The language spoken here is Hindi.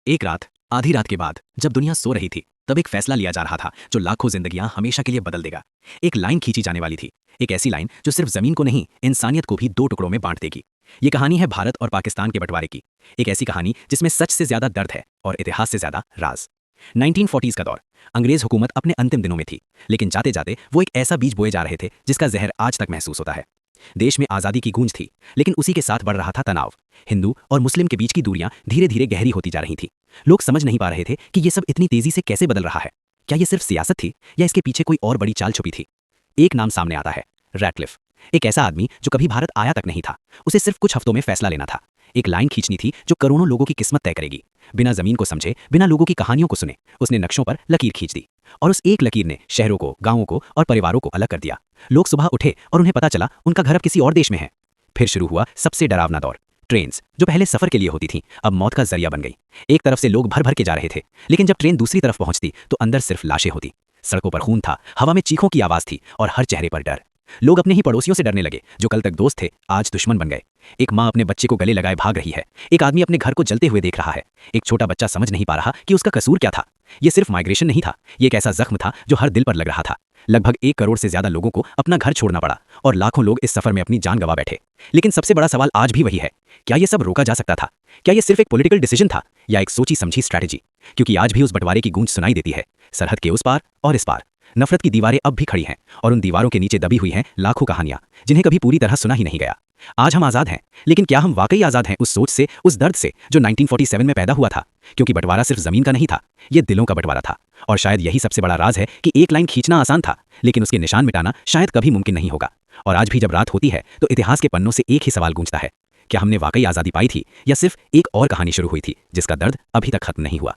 एक रात, आधी रात के बाद, जब दुनिया सो रही थी, तब एक फैसला लिया जा रहा था जो लाखों जिंदगियां हमेशा के लिए बदल देगा। एक लाइन खींची जाने वाली थी, एक ऐसी लाइन जो सिर्फ जमीन को नहीं, इंसानियत को भी दो टुकड़ों में बांट देगी। ये कहानी है भारत और पाकिस्तान के बंटवारे की। एक ऐसी कहानी जिसमें सच से ज्यादा दर्द है और इतिहास से ज्यादा राज। 1940s का दौर। अंग्रेज हुकूमत अपने अंतिम दिनों में थी, लेकिन जाते जाते वो एक ऐसा बीज बोए जा रहे थे जिसका जहर आज तक महसूस होता है। देश में आज़ादी की गूंज थी, लेकिन उसी के साथ बढ़ रहा था तनाव। हिंदू और मुस्लिम के बीच की दूरियां धीरे धीरे गहरी होती जा रही थीं। लोग समझ नहीं पा रहे थे कि ये सब इतनी तेजी से कैसे बदल रहा है। क्या ये सिर्फ सियासत थी या इसके पीछे कोई और बड़ी चाल छुपी थी? एक नाम सामने आता है, रैटक्लिफ। एक ऐसा आदमी जो कभी भारत आया तक नहीं था। उसे सिर्फ कुछ हफ्तों में फैसला लेना था। एक लाइन खींचनी थी जो करोड़ों लोगों की किस्मत तय करेगी। बिना जमीन को समझे, बिना लोगों की कहानियों को सुने, उसने नक्शों पर लकीर खींच दी। और उस एक लकीर ने शहरों को, गांवों को और परिवारों को अलग कर दिया। लोग सुबह उठे और उन्हें पता चला उनका घर अब किसी और देश में है। फिर शुरू हुआ सबसे डरावना दौर। ट्रेन्स, जो पहले सफर के लिए होती थीं, अब मौत का जरिया बन गई। एक तरफ से लोग भर भर के जा रहे थे, लेकिन जब ट्रेन दूसरी तरफ पहुंचती तो अंदर सिर्फ लाशें होती। सड़कों पर खून था, हवा में चीखों की आवाज थी और हर चेहरे पर डर। लोग अपने ही पड़ोसियों से डरने लगे, जो कल तक दोस्त थे आज दुश्मन बन गए। एक माँ अपने बच्चे को गले लगाए भाग रही है। एक आदमी अपने घर को जलते हुए देख रहा है। एक छोटा बच्चा समझ नहीं पा रहा कि उसका कसूर क्या था। ये सिर्फ माइग्रेशन नहीं था, ये एक ऐसा जख्म था जो हर दिल पर लग रहा था। लगभग 1 करोड़ से ज्यादा लोगों को अपना घर छोड़ना पड़ा और लाखों लोग इस सफर में अपनी जान गंवा बैठे। लेकिन सबसे बड़ा सवाल आज भी वही है, क्या ये सब रोका जा सकता था? क्या ये सिर्फ एक पॉलिटिकल डिसीजन था या एक सोची समझी स्ट्रैटेजी? क्योंकि आज भी उस बंटवारे की गूंज सुनाई देती है, सरहद के उस पार और इस पार। नफरत की दीवारें अब भी खड़ी हैं और उन दीवारों के नीचे दबी हुई हैं लाखों कहानियां जिन्हें कभी पूरी तरह सुना ही नहीं गया। आज हम आज़ाद हैं, लेकिन क्या हम वाकई आज़ाद हैं उस सोच से, उस दर्द से जो 1947 में पैदा हुआ था? क्योंकि बंटवारा सिर्फ जमीन का नहीं था, ये दिलों का बंटवारा था। और शायद यही सबसे बड़ा राज है कि एक लाइन खींचना आसान था, लेकिन उसके निशान मिटाना शायद कभी मुमकिन नहीं होगा। और आज भी जब रात होती है तो इतिहास के पन्नों से एक ही सवाल गूंजता है, क्या हमने वाकई आज़ादी पाई थी या सिर्फ एक और कहानी शुरू हुई थी जिसका दर्द अभी तक खत्म नहीं हुआ?